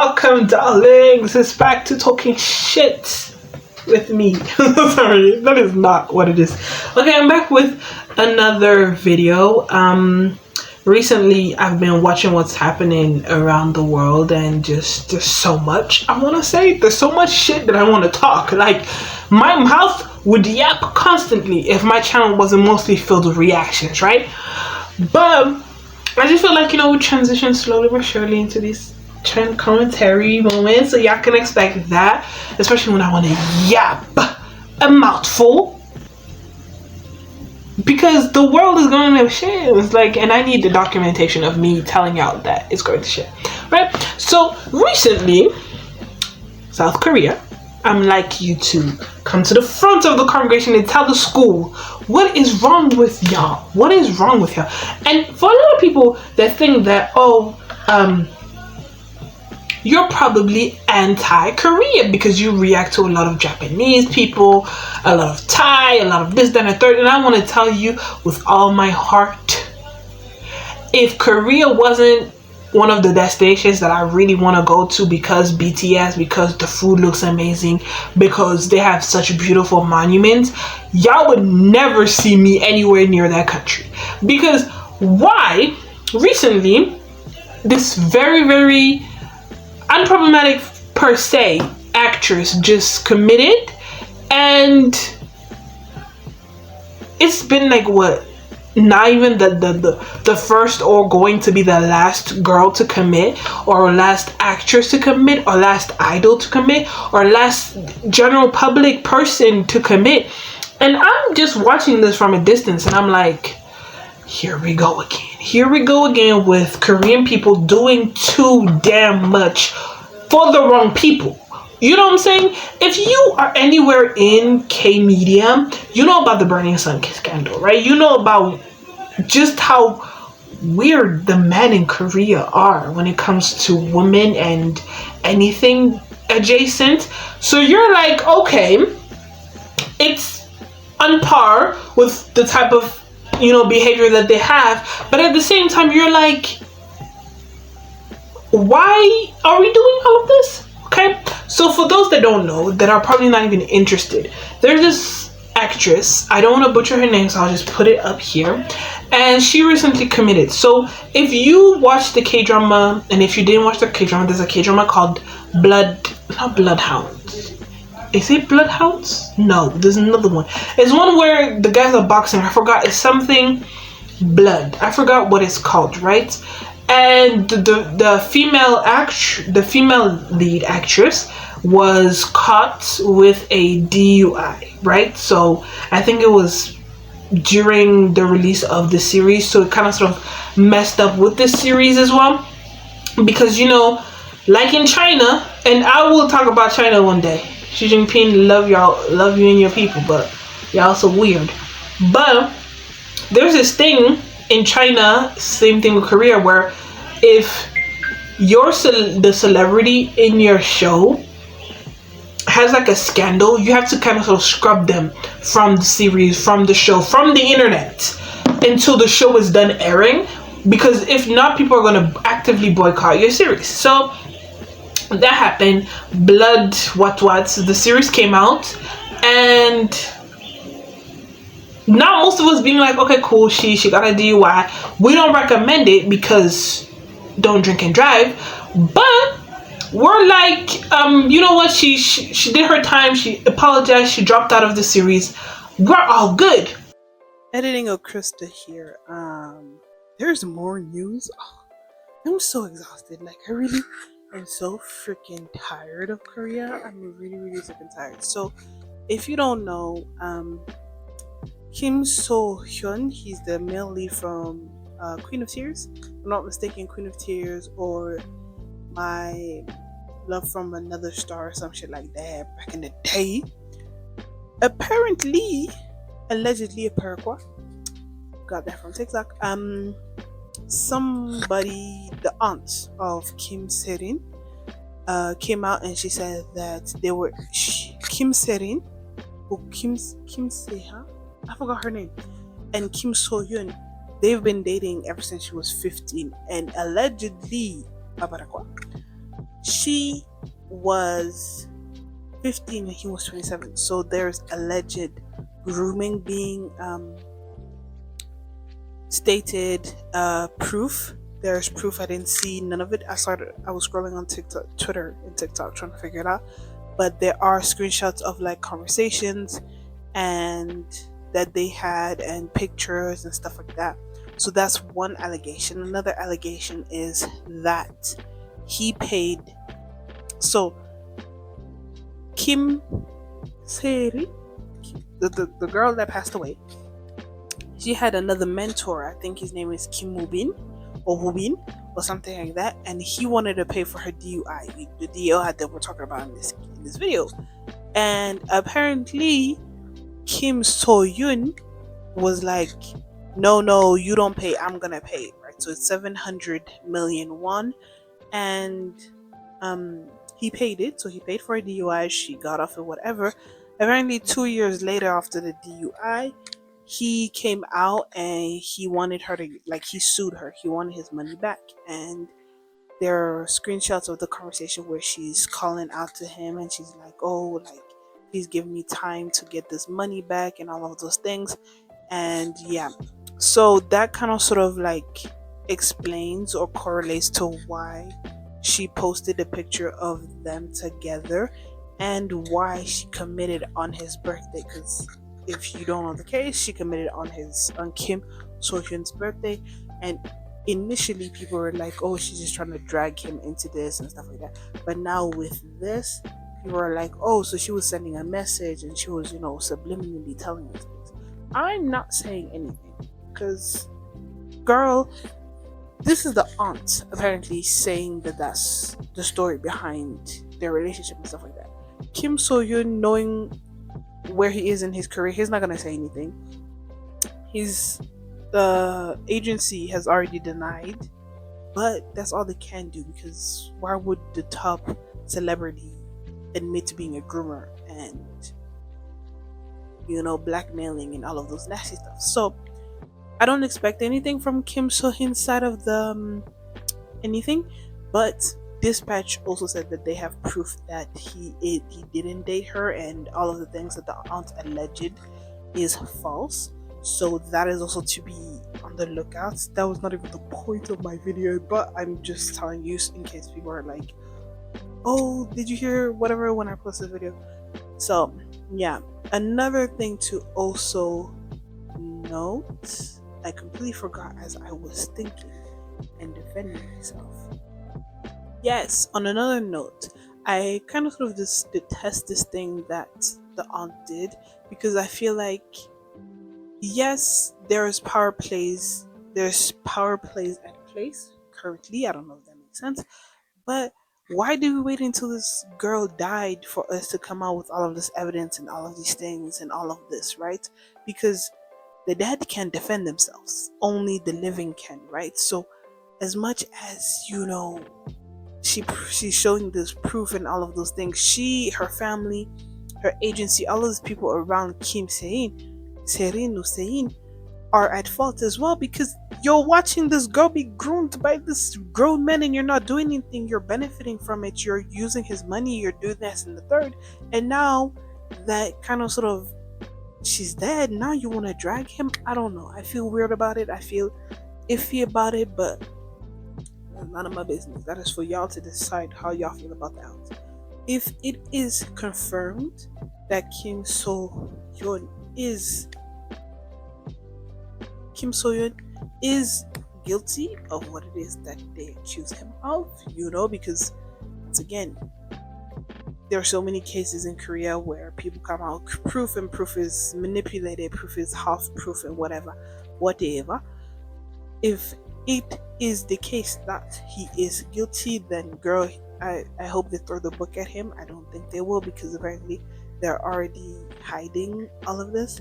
welcome, darlings. It's back to talking shit with me. Sorry, that is not what it is. Okay, I'm back with another video. Recently I've been watching what's happening around the world, and just there's so much I want to say. There's so much shit that I want to talk. Like, my mouth would yap constantly if my channel wasn't mostly filled with reactions, right? But I just feel like, we transition slowly but surely into these trend commentary moments, so y'all can expect that, especially when I want to yap a mouthful, because the world is going to shit. It's like, and I need the documentation of me telling y'all that it's going to shit, right? So recently, South Korea, I'm like you to come to the front of the congregation and tell the school what is wrong with y'all. What is wrong with y'all? And for a lot of people that think that, you're probably anti-Korea because you react to a lot of Japanese people, a lot of Thai, a lot of this, that, and the third. And I want to tell you with all my heart, if Korea wasn't one of the destinations that I really want to go to because BTS, because the food looks amazing, because they have such beautiful monuments, y'all would never see me anywhere near that country. Because why? Recently, this very, very unproblematic per se actress just committed, and it's been like, what, not even the first or going to be the last girl to commit, or last actress to commit, or last idol to commit, or last general public person to commit. And I'm just watching this from a distance, and I'm like, here we go again. Here we go again with Korean people doing too damn much for the wrong people. You know what I'm saying? If you are anywhere in K-media, you know about the Burning Sun scandal, right? You know about just how weird the men in Korea are when it comes to women and anything adjacent. So you're like, okay, it's on par with the type of, behavior that they have. But at the same time, you're like, why are we doing all of this? Okay, so for those that don't know, that are probably not even interested, there's this actress, I don't want to butcher her name, so I'll just put it up here, and she recently committed. So if you watch the K-drama, and if you didn't watch the K-drama, there's a K-drama called Bloodhounds. Is it Bloodhounds? No, there's another one. It's one where the guys are boxing. I forgot. It's something blood. I forgot what it's called, right? And the female lead actress was caught with a DUI, right? So I think it was during the release of the series, so it kind of sort of messed up with the series as well, because like in China, and I will talk about China one day. Xi Jinping, love you and your people, but y'all so weird. But there's this thing in China, same thing with Korea, where if you're the celebrity in your show has like a scandal, you have to kind of sort of scrub them from the series, from the show, from the internet until the show is done airing, because if not, people are going to actively boycott your series. So that happened. The series came out, and now most of us being like, okay, cool, she got a DUI. We don't recommend it because don't drink and drive. But we're like, you know what? She did her time. She apologized. She dropped out of the series. We're all good. Editing of Krista here. There's more news. Oh, I'm so exhausted. Like, I really am so freaking tired of Korea. I'm really, really sick and tired. So, if you don't know, Kim Saeron, he's the male lead from Queen of Tears. If I'm not mistaken, Queen of Tears, or My Love from Another Star, or some shit like that back in the day. Apparently, allegedly, a paraquat. Got that from TikTok. Somebody, the aunt of KimSaeron, came out and she said that they were KimSaeron, or KimSaeron, I forgot her name, and Kim So-hyun, they've bbeen dating ever since she was 15, and allegedly She was 15 and he was 27. So there's alleged grooming being stated. Proof. There's proof. I didn't see none of it. I was scrolling on Twitter and TikTok trying to figure it out. But there are screenshots of like conversations and that they had and pictures and stuff like that. So that's one allegation. Another allegation is that he paid. So Kim Saeron, the girl that passed away, she had another mentor. I think his name is Kim Mubin or Wubin or something like that, and he wanted to pay for her DUI, the DUI that we're talking about in this video. And apparently, Kim Soyun was like, no, you don't pay, I'm gonna pay, right? So it's 700 million won, and he paid it. So he paid for a DUI. She got off it, whatever. Apparently, 2 years later, after the DUI, he came out and he wanted her to, like, he sued her. He wanted his money back. And there are screenshots of the conversation where she's calling out to him and she's like, oh, like, please give me time to get this money back and all of those things. And yeah, so that kind of sort of like explains or correlates to why she posted a picture of them together and why she committed on his birthday. Because if you don't know the case, she committed on Kim Sohyun's birthday, and initially people were like, oh, she's just trying to drag him into this and stuff like that. But now with this, people are like, oh, so she was sending a message and she was, subliminally telling us things. I'm not saying anything because, girl, this is the aunt apparently saying that that's the story behind their relationship and stuff like that. Kim Sohyun, knowing where he is in his career, he's not gonna say anything. The agency has already denied, but that's all they can do, because why would the top celebrity admit to being a groomer and blackmailing and all of those nasty stuff? So I don't expect anything from Kim So-hyun's side of the anything, but Dispatch also said that they have proof that he didn't date her, and all of the things that the aunt alleged is false. So that is also to be on the lookout. That was not even the point of my video, but I'm just telling you in case people are like, oh, did you hear whatever when I post this video? So yeah, another thing to also note, I completely forgot as I was thinking and defending myself. Yes, on another note, I kind of sort of just detest this thing that the aunt did, because I feel like, yes, there's power plays at place currently. I don't know if that makes sense, but why did we wait until this girl died for us to come out with all of this evidence and all of these things and all of this, right? Because the dead can't defend themselves, only the living can, right? So as much as she's showing this proof and all of those things, her family, her agency, all of those people around Kimsaeron are at fault as well, because you're watching this girl be groomed by this grown man and you're not doing anything. You're benefiting from it. You're using his money. You're doing this and the third. And now that kind of sort of, she's dead. Now you want to drag him? I don't know. I feel weird about it. I feel iffy about it, but that's none of my business. That is for y'all to decide how y'all feel about that. If it is confirmed that Kim So-hyun is guilty of what it is that they accuse him of, because once again, there are so many cases in Korea where people come out proof and proof is manipulated, proof is half proof and whatever. If it is the case that he is guilty, then girl, I hope they throw the book at him. I don't think they will, because apparently they're already hiding all of this.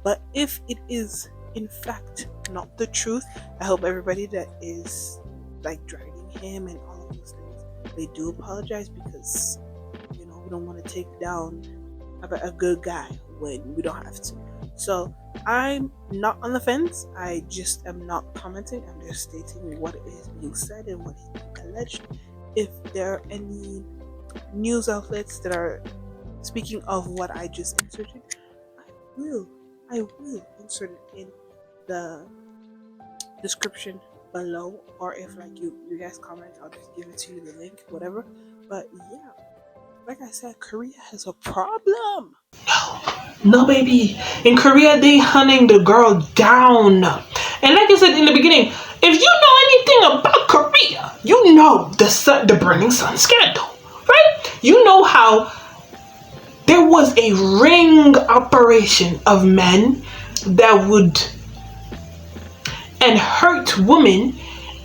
But if it is in fact not the truth, I hope everybody that is like dragging him and all of those things, they do apologize, because we don't want to take down a good guy when we don't have to. So I'm not on the fence. I just am not commenting. I'm just stating what is being said and what is being alleged, if there are any news outlets that are speaking of what I just inserted, I will insert it in the description below, or if like you guys comment, I'll just give it to you, the link, whatever. But yeah, like I said, Korea has a problem. No, baby. In Korea, they hunting the girl down. And like I said in the beginning, if you know anything about Korea, you know the Burning Sun scandal, right? You know how there was a ring operation of men that would and hurt women,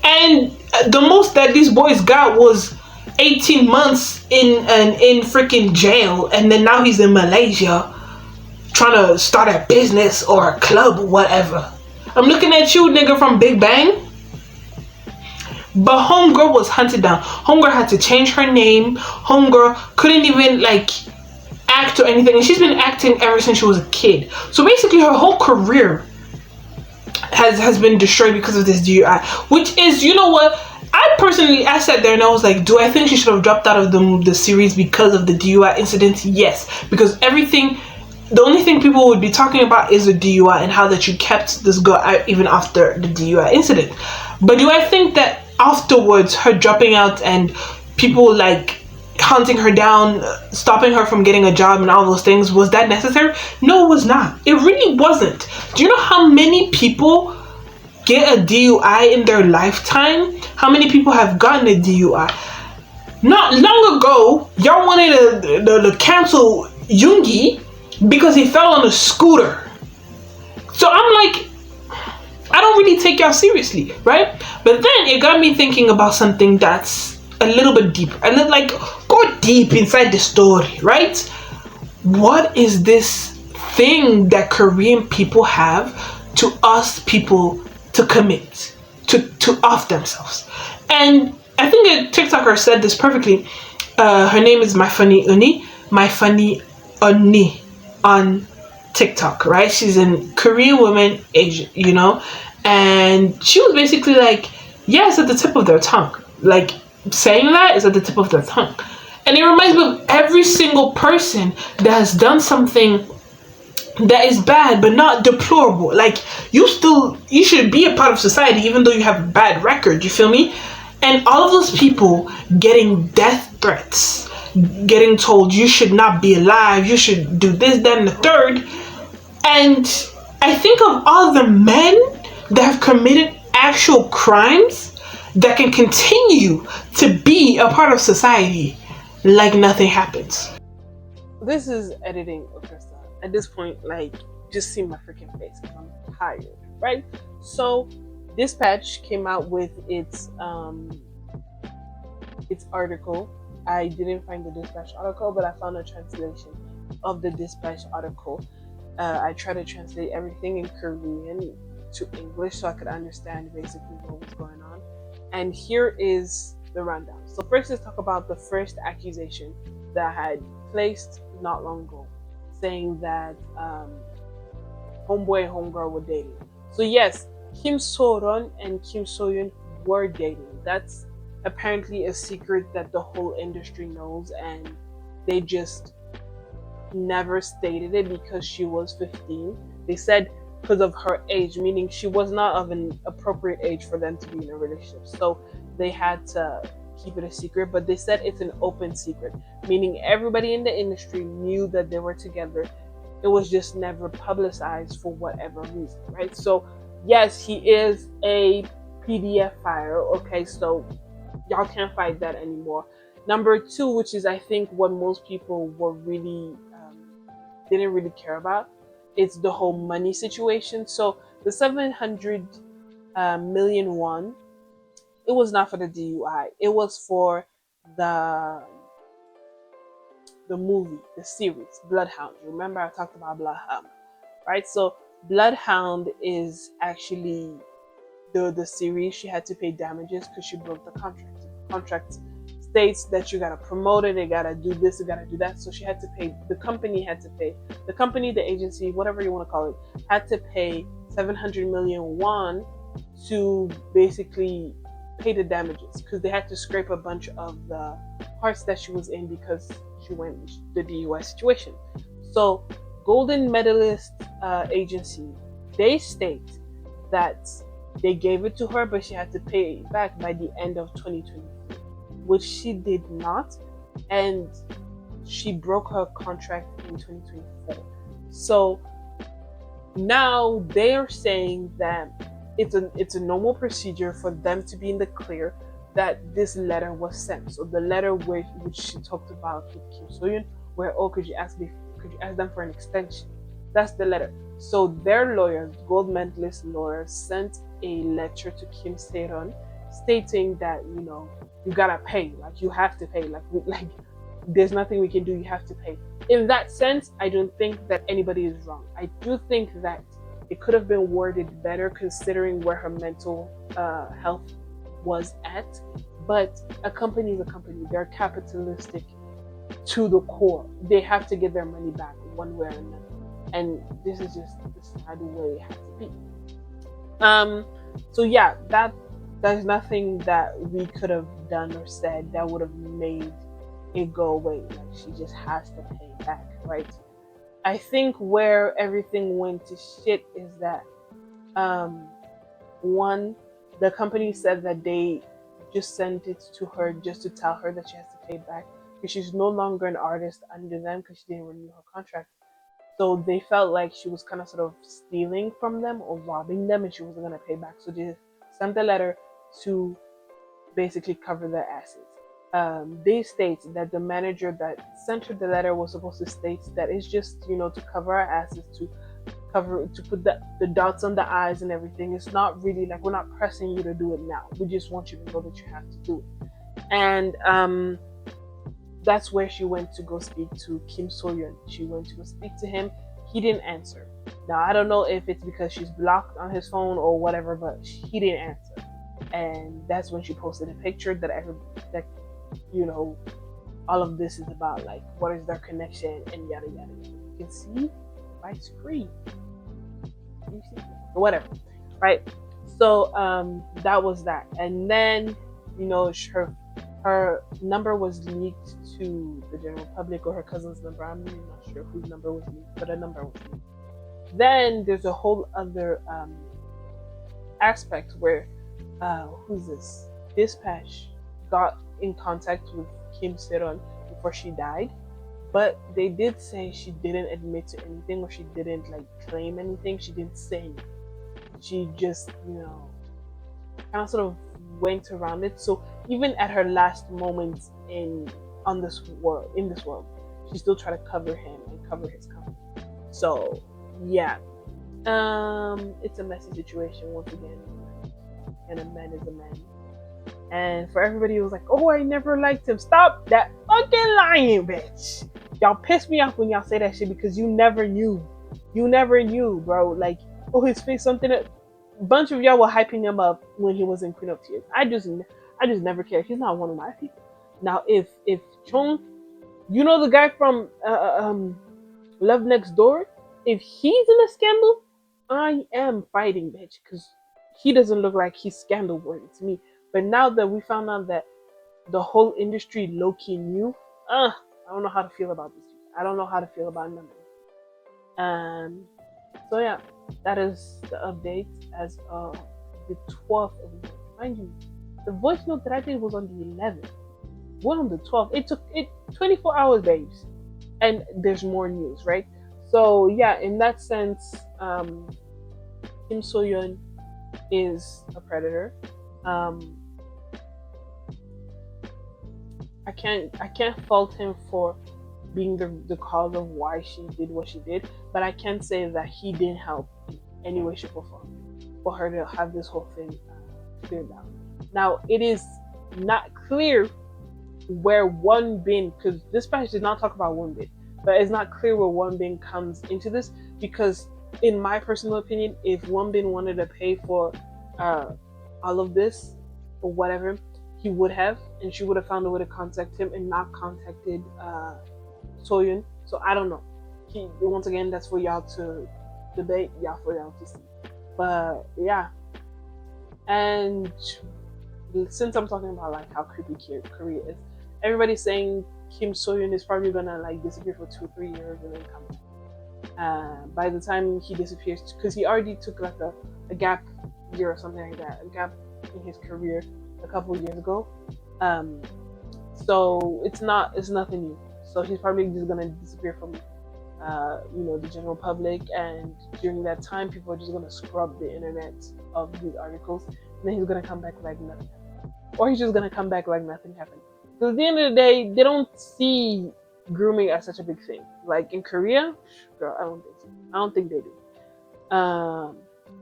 and the most that these boys got was 18 months in freaking jail, and then now he's in Malaysia trying to start a business or a club or whatever. I'm looking at you, nigga, from Big Bang. But Homegirl was hunted down. Homegirl had to change her name. Homegirl couldn't even like act or anything, and she's been acting ever since she was a kid. So basically her whole career has been destroyed because of this DUI, which is, you know what, I sat there and I was like, do I think she should have dropped out of the series because of the DUI incident? Yes, because the only thing people would be talking about is the DUI and how that you kept this girl out even after the DUI incident. But do I think that afterwards, her dropping out and people like hunting her down, stopping her from getting a job and all those things, was that necessary? No, it was not. It really wasn't. Do you know how many people get a DUI in their lifetime? How many people have gotten a DUI? Not long ago, y'all wanted to cancel Yoongi because he fell on a scooter. So I'm like, I don't really take y'all seriously, right? But then it got me thinking about something that's a little bit deeper. And then like, go deep inside the story, right? What is this thing that Korean people have to us people to commit, to off themselves? And I think a TikToker said this perfectly. Her name is My Funny Uni on TikTok, right? She's a Korean woman, Asian, you know, and she was basically like, yeah, it's at the tip of their tongue. Like, saying that is at the tip of their tongue. And it reminds me of every single person that has done something that is bad but not deplorable. Like, you should be a part of society even though you have a bad record, you feel me? And all of those people getting death threats, getting told you should not be alive, you should do this, that, and the third. And I think of all the men that have committed actual crimes that can continue to be a part of society like nothing happens. This is editing, Krista. At this point, like, just see my freaking face because I'm tired, right? So, Dispatch came out with its article. I didn't find the Dispatch article, but I found a translation of the Dispatch article. I tried to translate everything in Korean to English so I could understand basically what was going on. And here is the rundown. So first, let's talk about the first accusation that I had placed not long ago, saying that homeboy and homegirl were dating. So yes, KimSaeron and KimSaeron were dating. That's apparently a secret that the whole industry knows, and they just never stated it because she was 15. They said because of her age, meaning she was not of an appropriate age for them to be in a relationship. So they had to keep it a secret, but they said it's an open secret, meaning everybody in the industry knew that they were together. It was just never publicized for whatever reason, right? So yes, he is a PDF file. Okay, so y'all can't fight that anymore. Number two, which is I think what most people were really didn't really care about, it's the whole money situation. So the 700 million won, it was not for the DUI. It was for the movie, the series, Bloodhound. Remember I talked about Bloodhound, right? So Bloodhound is actually the series. She had to pay damages because she broke the contract. The contract states that you gotta promote it, they gotta do this, you gotta do that. So she had to pay, the company, the agency, whatever you want to call it, had to pay 700 million won to basically pay the damages because they had to scrape a bunch of the parts that she was in because she went the DUI situation. So, Golden Medalist Agency, they state that they gave it to her, but she had to pay it back by the end of 2023, which she did not, and she broke her contract in 2024. So now they are saying that it's a normal procedure for them to be in the clear that this letter was sent. So the letter which she talked about with Kim Saeron, where could you ask them for an extension? That's the letter. So their lawyers, gold medalist lawyers, sent a letter to KimSaeron stating that you gotta pay, like you have to pay, like there's nothing we can do, you have to pay. In that sense, I don't think that anybody is wrong. I do think that it could have been worded better considering where her mental health was at. But a company is a company. They're capitalistic to the core. They have to get their money back one way or another. And this is just the sad way it has to be. So yeah, there's nothing that we could have done or said that would have made it go away. Like, she just has to pay back, right? I think where everything went to shit is that one, the company said that they just sent it to her just to tell her that she has to pay back because she's no longer an artist under them because she didn't renew her contract. So they felt like she was kind of sort of stealing from them or robbing them and she wasn't going to pay back. So they sent a letter to basically cover their asses. They state that the manager that sent her the letter was supposed to state that it's just, to cover our asses, to put the dots on the I's and everything. It's not really like we're not pressing you to do it now. We just want you to know that you have to do it. And that's where she went to go speak to Kim Saeron. She went to go speak to him. He didn't answer. Now, I don't know if it's because she's blocked on his phone or whatever, but he didn't answer. And that's when she posted a picture that all of this is about, like, what is their connection and yada yada yada. You can see my screen. You see? Whatever, right? So that was that. And then her number was leaked to the general public, or her cousin's number. I'm really not sure whose number was leaked, but a number was leaked. Then there's a whole other aspect where who's this? Dispatch got in contact with Kim Saeron before she died, but they did say she didn't admit to anything, or she didn't claim anything. She didn't say anything. She just kind of sort of went around it. So even at her last moments in this world, she still tried to cover him and cover his company. So yeah, it's a messy situation once again, and a man is a man. And for everybody who was like, "Oh, I never liked him," stop that fucking lying, bitch. Y'all piss me off when y'all say that shit because you never knew. You never knew, bro. Like, oh, his face, something. A bunch of y'all were hyping him up when he was in Queen of Tears. I just never cared. He's not one of my people. Now, if Chung, the guy from Love Next Door, if he's in a scandal, I am fighting, bitch, because he doesn't look like he's scandal worthy to me. But now that we found out that the whole industry low-key knew, I don't know how to feel about this. I don't know how to feel about numbers. So yeah, that is the update as of the 12th of March. Mind you, the voice note that I did was on the 11th. We're on the 12th. It took 24 hours, babes. And there's more news, right? So yeah, in that sense, Kim Saeron is a predator. I can't fault him for being the cause of why she did what she did, but I can say that he didn't help in any way, shape, or form for her to have this whole thing cleared out. Now, it is not clear where Wonbin, because Dispatch did not talk about Wonbin, but it's not clear where Wonbin comes into this, because in my personal opinion, if Wonbin wanted to pay for all of this or whatever, he would have, and she would have found a way to contact him and not contacted Saeron. So I don't know. Once again, that's for y'all to debate, for y'all to see. But yeah, and since I'm talking about like how creepy Korea is, everybody's saying Kim Soyeon is probably gonna like disappear for 2 or 3 years and then come back. By the time he disappears, because he already took like a gap year or something like that, a gap in his career a couple years ago. So it's nothing new. So he's probably just gonna disappear from the general public, and during that time, people are just gonna scrub the internet of these articles, and then he's gonna come back like nothing happened, or he's just gonna come back like nothing happened. Because at the end of the day, they don't see grooming as such a big thing. Like in Korea, girl, I don't think so. I don't think they do.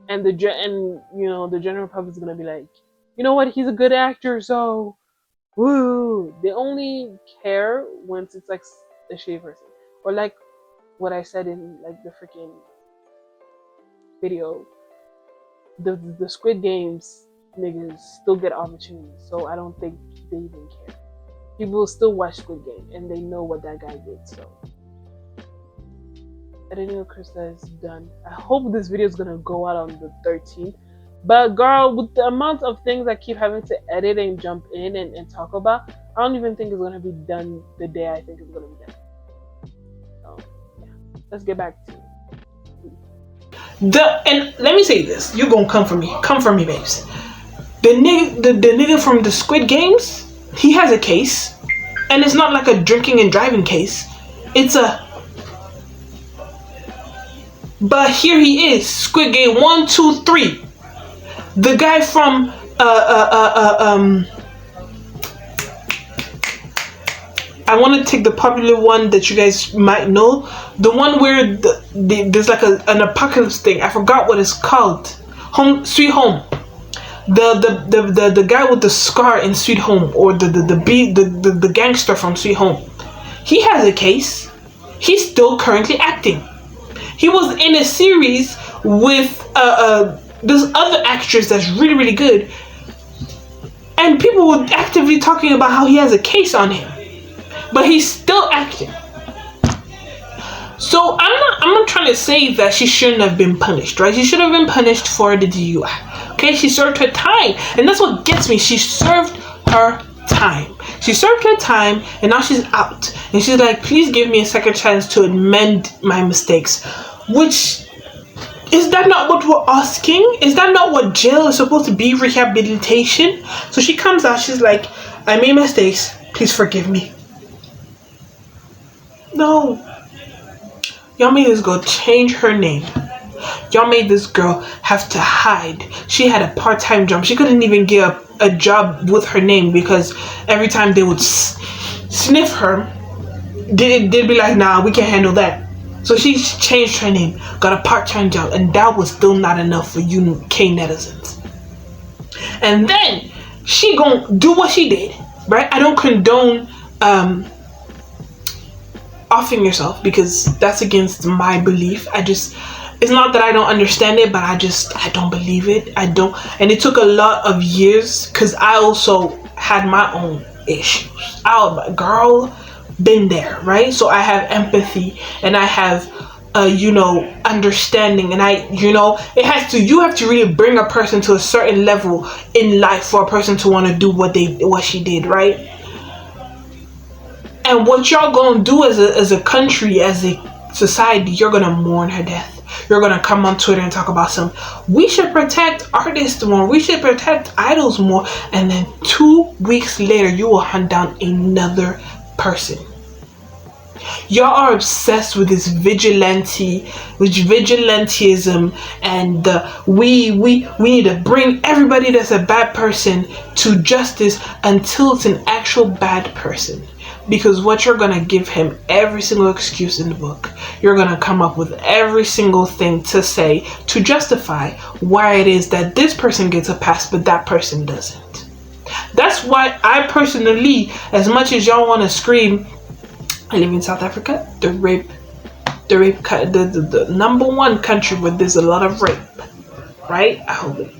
And the general public is gonna be like, you know what? He's a good actor, so woo. They only care once it's like a shady person, or like what I said in like the freaking video. The Squid Games niggas still get opportunities, so I don't think they even care. People still watch Squid Game and they know what that guy did. So I didn't know Krista is done. I hope this video is gonna go out on the 13th. But girl, with the amount of things I keep having to edit and jump in and talk about, I don't even think it's gonna be done the day I think it's gonna be done. So yeah, let's get back to it. And let me say this, you gonna come for me, babes. The nigga from the Squid Games, he has a case, and it's not like a drinking and driving case. But here he is, Squid Game 1, 2, 3. The guy from I want to take the popular one that you guys might know, the one where there's like an apocalypse thing. I forgot what it's called. Sweet Home. The guy with the scar in Sweet Home, or the gangster from Sweet Home. He has a case. He's still currently acting. He was in a series with this other actress that's really, really good, and people were actively talking about how he has a case on him, but he's still acting. So I'm not trying to say that she shouldn't have been punished, right? She should have been punished for the DUI. Okay, she served her time, and that's what gets me. She served her time. She served her time, and now she's out, and she's like, please give me a second chance to amend my mistakes. Which, is that not what we're asking? Is that not what jail is supposed to be? Rehabilitation? So she comes out, she's like, I made mistakes, please forgive me. No. Y'all made this girl change her name. Y'all made this girl have to hide. She had a part-time job. She couldn't even get a job with her name, because every time they would sniff her, they'd be like, nah, we can't handle that. So she changed her name, got a part-time job, and that was still not enough for you K-netizens. And then she gonna do what she did, right? I don't condone offing yourself, because that's against my belief. It's not that I don't understand it, but I don't believe it. I don't, and it took a lot of years, because I also had my own issues. Girl, been there, right? So I have empathy, and I have understanding, and you have to really bring a person to a certain level in life for a person to want to do what she did, right? And what y'all gonna do as a country, as a society, you're gonna mourn her death. You're gonna come on Twitter and talk about we should protect artists more, we should protect idols more, and then 2 weeks later you will hunt down another person. Y'all are obsessed with this vigilantism, and we need to bring everybody that's a bad person to justice until it's an actual bad person. Because what you're gonna give him every single excuse in the book. You're gonna come up with every single thing to say to justify why it is that this person gets a pass but that person doesn't. That's why I personally, as much as y'all want to scream, I live in South Africa, the number one country where there's a lot of rape, right? I hope it,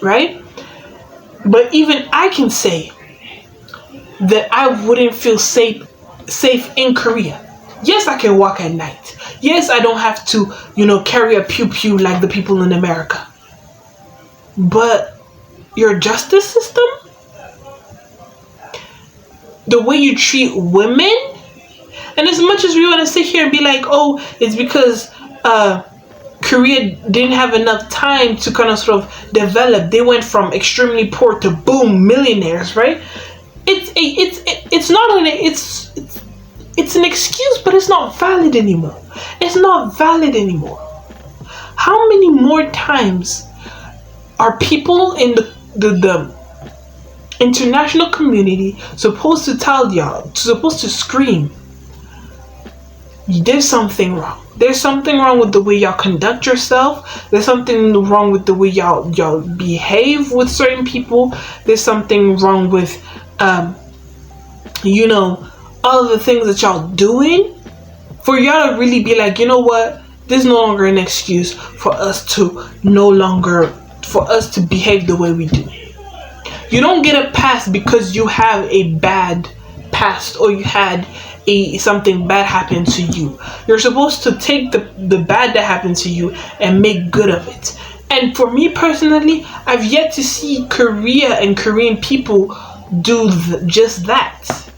right? But even I can say that I wouldn't feel safe in Korea. Yes, I can walk at night. Yes, I don't have to, carry a pew-pew like the people in America. But, your justice system, the way you treat women. And as much as we want to sit here and be like, oh, it's because Korea didn't have enough time to kind of sort of develop. They went from extremely poor to boom millionaires, right? It's not it's an excuse, but it's not valid anymore. It's not valid anymore. How many more times are people in the international community supposed to tell y'all, supposed to scream, there's something wrong. There's something wrong with the way y'all conduct yourself. There's something wrong with the way y'all behave with certain people. There's something wrong with all of the things that y'all doing. For y'all to really be like, you know what? This is no longer an excuse for us to behave the way we do. You don't get a pass because you have a bad past or you had something bad happen to you. You're supposed to take the bad that happened to you and make good of it. And for me personally, I've yet to see Korea and Korean people do just that.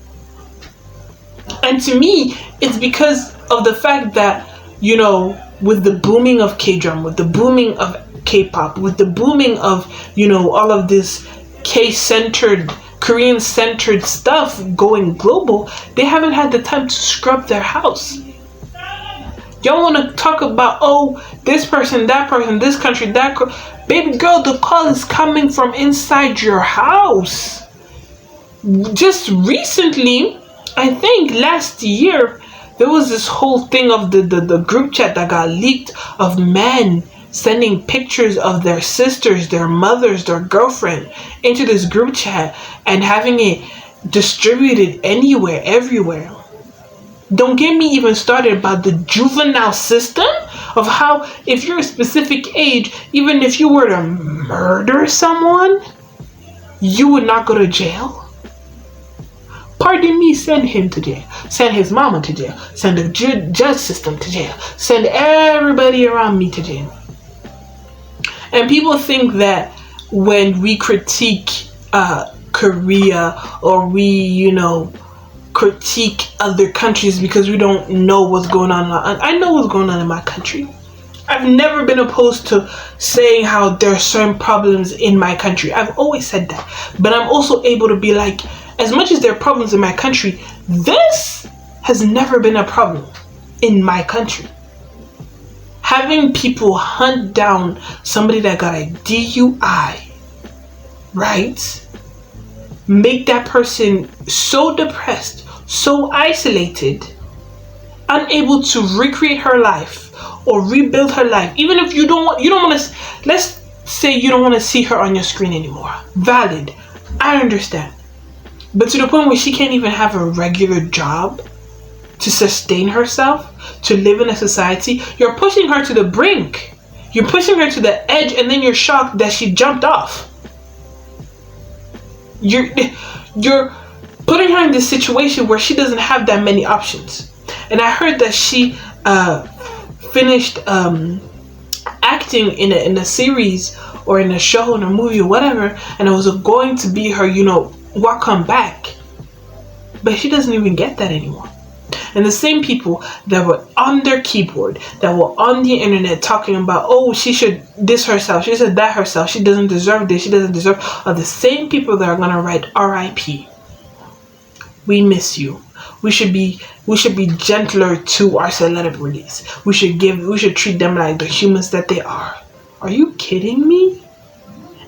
And to me, it's because of the fact that, with the booming of K-drama, with the booming of K-pop, with the booming of, all of this K-centered, Korean-centered stuff going global, they haven't had the time to scrub their house. Y'all want to talk about, oh, this person, that person, this country, that baby girl, the call is coming from inside your house. Just recently, I think last year, there was this whole thing of the group chat that got leaked of men sending pictures of their sisters, their mothers, their girlfriend into this group chat and having it distributed anywhere, everywhere. Don't get me even started about the juvenile system of how if you're a specific age, even if you were to murder someone, you would not go to jail. Pardon me, send him to jail. Send his mama to jail. Send the judge system to jail. Send everybody around me to jail. And people think that when we critique Korea or we, critique other countries because we don't know what's going on. I know what's going on in my country. I've never been opposed to saying how there are certain problems in my country. I've always said that. But I'm also able to be like, as much as there are problems in my country, this has never been a problem in my country. Having people hunt down somebody that got a DUI, right? Make that person so depressed, so isolated, unable to recreate her life or rebuild her life. Even if you don't want to, let's say you don't want to see her on your screen anymore. Valid. I understand. But to the point where she can't even have a regular job to sustain herself, to live in a society, you're pushing her to the brink. You're pushing her to the edge, and then you're shocked that she jumped off. You're putting her in this situation where she doesn't have that many options. And I heard that she finished acting in a series or in a show, in a movie or whatever, and it was going to be her, welcome back. But she doesn't even get that anymore. And the same people that were on their keyboard, that were on the internet talking about, oh, she should this herself, she said that herself, she doesn't deserve this, she doesn't deserve, are the same people that are gonna write R.I.P. We miss you. We should be gentler to our celebrities. We should treat them like the humans that they are. Are you kidding me?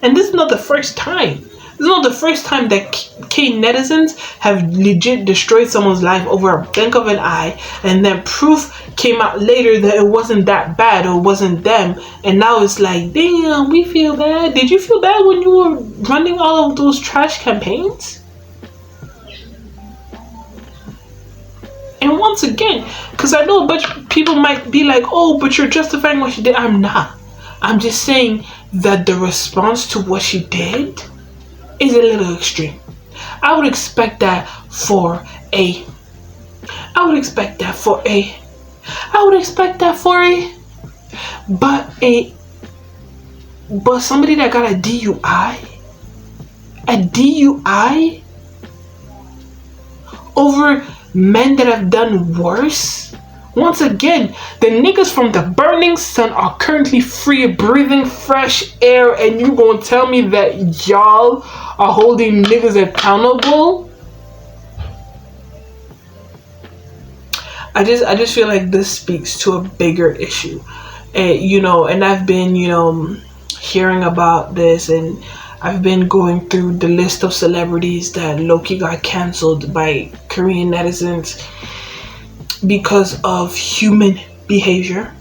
And this is not the first time. This is not the first time that K netizens have legit destroyed someone's life over a blink of an eye, and then proof came out later that it wasn't that bad or it wasn't them, and now it's like, damn, we feel bad. Did you feel bad when you were running all of those trash campaigns? And once again, because I know a bunch of people might be like, oh, but you're justifying what she did. I'm not. I'm just saying that the response to what she did is a little extreme. I would expect that for but somebody that got a DUI a DUI over men that have done worse? Once again, the niggas from the burning sun are currently free, breathing fresh air, and you gonna tell me that y'all are holding niggas accountable? I just feel like this speaks to a bigger issue, and I've been hearing about this, and I've been going through the list of celebrities that low-key got canceled by Korean netizens because of human behavior,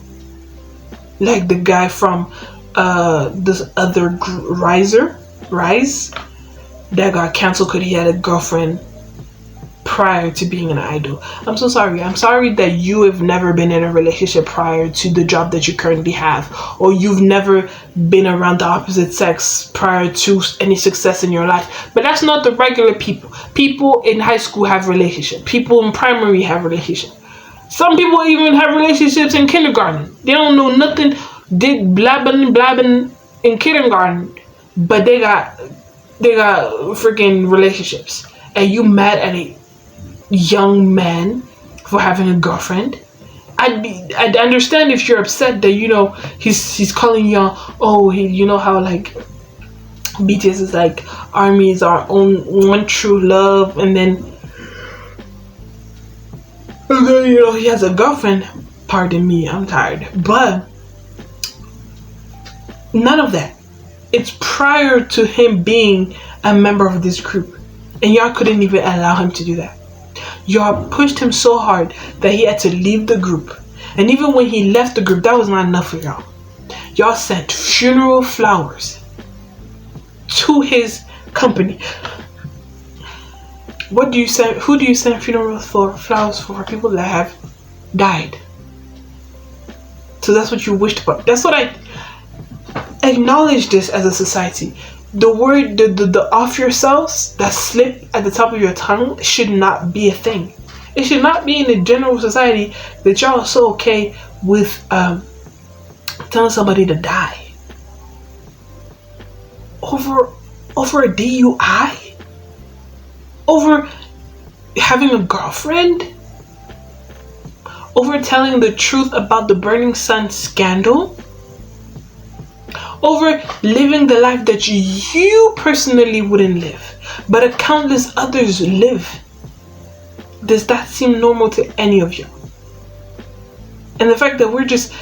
like the guy from this other Rise that got canceled because he had a girlfriend prior to being an idol. I'm so sorry. I'm sorry that you have never been in a relationship prior to the job that you currently have, or you've never been around the opposite sex prior to any success in your life. But that's not the regular people. People in high school have relationships. People in primary have relationships. Some people even have relationships in kindergarten. They don't know nothing. Did blabbing in kindergarten, but they got freaking relationships. And you mad at a young man for having a girlfriend? I'd understand if you're upset that he's calling you how like BTS is like ARMY is our own one true love, and then he has a girlfriend. Pardon me, I'm tired. But none of that. It's prior to him being a member of this group. And y'all couldn't even allow him to do that. Y'all pushed him so hard that he had to leave the group. And even when he left the group, that was not enough for y'all. Y'all sent funeral flowers to his company. Who do you send flowers for? People that have died. So that's what you wished for. That's what I acknowledge this as a society. The word, the off yourselves that slip at the top of your tongue should not be a thing. It should not be in the general society that y'all are so okay with telling somebody to die over a DUI. Over having a girlfriend? Over telling the truth about the Burning Sun scandal? Over living the life that you personally wouldn't live, but a countless others live? Does that seem normal to any of you? And the fact that we're just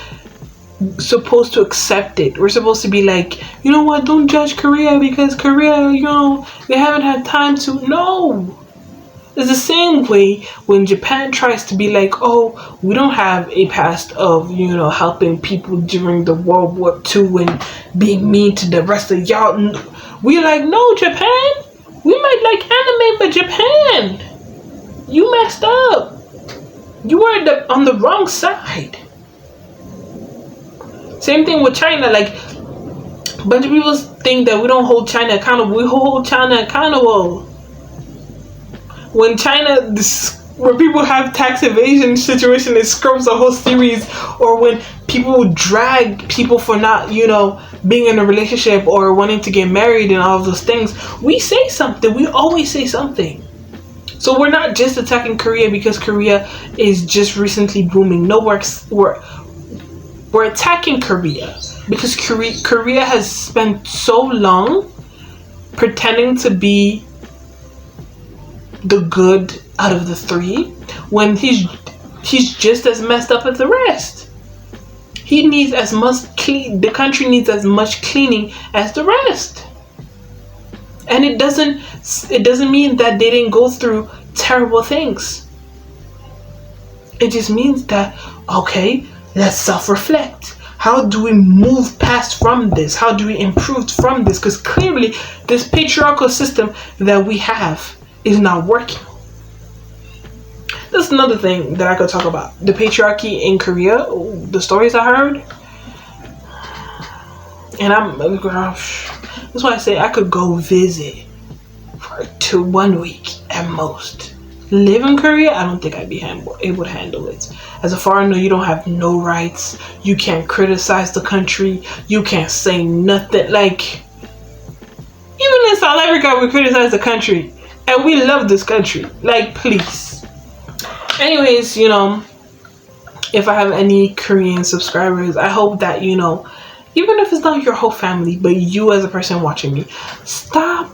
supposed to accept it. We're supposed to be like, you know what, don't judge Korea because Korea, they haven't had time to. No. It's the same way when Japan tries to be like, oh, we don't have a past of, helping people during the World War II and being mean to the rest of y'all. We're like, no, Japan, we might like anime, but Japan, you messed up. You were on the wrong side. Same thing with China. Like, a bunch of people think that we don't hold China accountable. We hold China accountable. When China, where people have tax evasion situation, it scrubs the whole series. Or when people drag people for not, being in a relationship or wanting to get married and all of those things, we say something. We always say something. So we're not just attacking Korea because Korea is just recently booming. No, we're attacking Korea because Korea has spent so long pretending to be the good out of the three when he's just as messed up as the rest. He needs as much the country needs as much cleaning as the rest. And it doesn't mean that they didn't go through terrible things. It just means that, okay, let's self-reflect. How do we move past from this? How do we improve from this? Because clearly this patriarchal system that we have is not working. That's another thing that I could talk about. The patriarchy in Korea, the stories I heard. And that's why I say I could go visit for 1 week at most. Live in Korea, I don't think I'd be able to handle it. As a foreigner, you don't have no rights. You can't criticize the country. You can't say nothing. Like, even in South Africa, we criticize the country, and we love this country. Like, please. Anyways, you know, if I have any Korean subscribers, I hope that, you know, even if it's not your whole family, but you as a person watching me, stop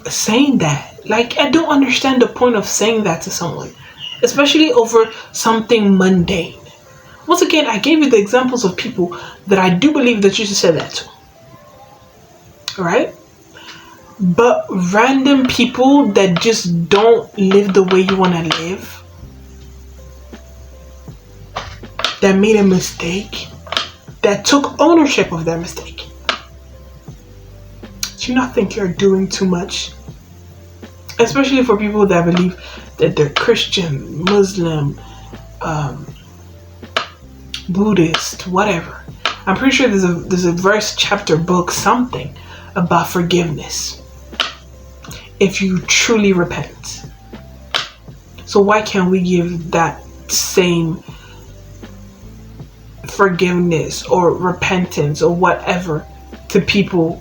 saying that. Like, I don't understand the point of saying that to someone, especially over something mundane. Once again, I gave you the examples of people that I do believe that you should say that to. Alright? But random people that just don't live the way you want to live, that made a mistake, that took ownership of their mistake. Do you not think you're doing too much? Especially for people that believe that they're Christian, Muslim, Buddhist, whatever. I'm pretty sure there's a verse, chapter, book, something about forgiveness if you truly repent. So why can't we give that same forgiveness or repentance or whatever to people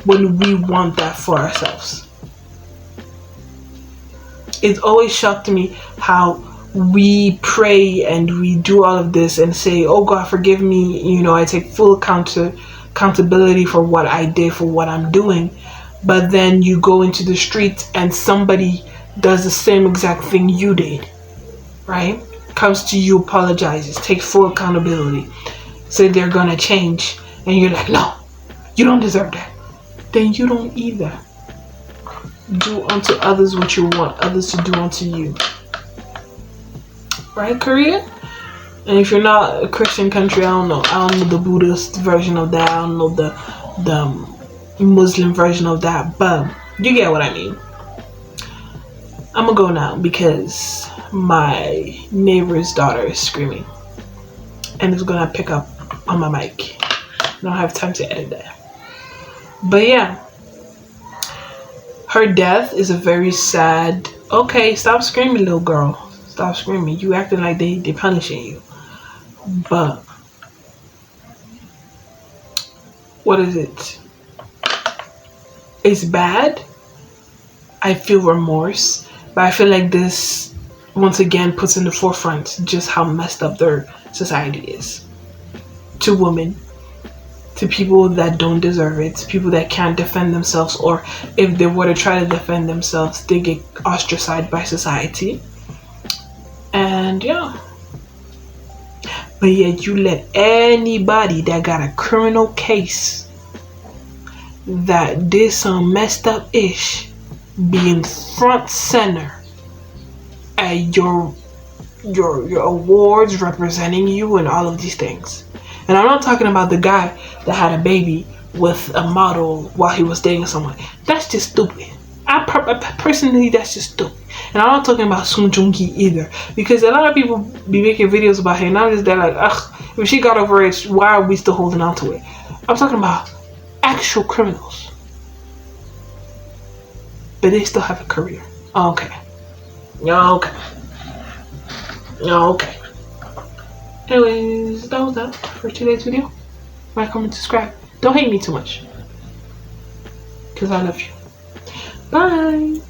when we want that for ourselves? It's always shocked me how we pray and we do all of this and say, oh God, forgive me, you know, I take full accountability for what I did, for what I'm doing. But then you go into the streets and somebody does the same exact thing you did, right? Comes to you, apologizes, takes full accountability, say they're gonna change, and you're like, no, you don't deserve that. Then you don't either. Do unto others what you want others to do unto you. Right, Korea? And if you're not a Christian country, I don't know the Buddhist version of that. I don't know the Muslim version of that, but you get what I mean. I'm gonna go now because my neighbor's daughter is screaming and it's gonna pick up on my mic. I don't have time to edit that. But yeah, her death is a very sad. Okay, stop screaming, little girl. Stop screaming. You acting like they punishing you. But what is it? It's bad. I feel remorse, but I feel like this once again puts in the forefront just how messed up their society is. To women, to people that don't deserve it, to people that can't defend themselves, or if they were to try to defend themselves, they get ostracized by society. And yeah. But yet you let anybody that got a criminal case that did some messed up ish be in front center at your awards representing you and all of these things. And I'm not talking about the guy that had a baby with a model while he was dating someone. That's just stupid. Personally, that's just stupid. And I'm not talking about Sung Joong Ki either, because a lot of people be making videos about her. Now they're like, ugh, if she got over it, why are we still holding on to it? I'm talking about actual criminals, but they still have a career. Okay. Anyways, that was that for today's video. Like, comment, subscribe. Don't hate me too much, because I love you. Bye.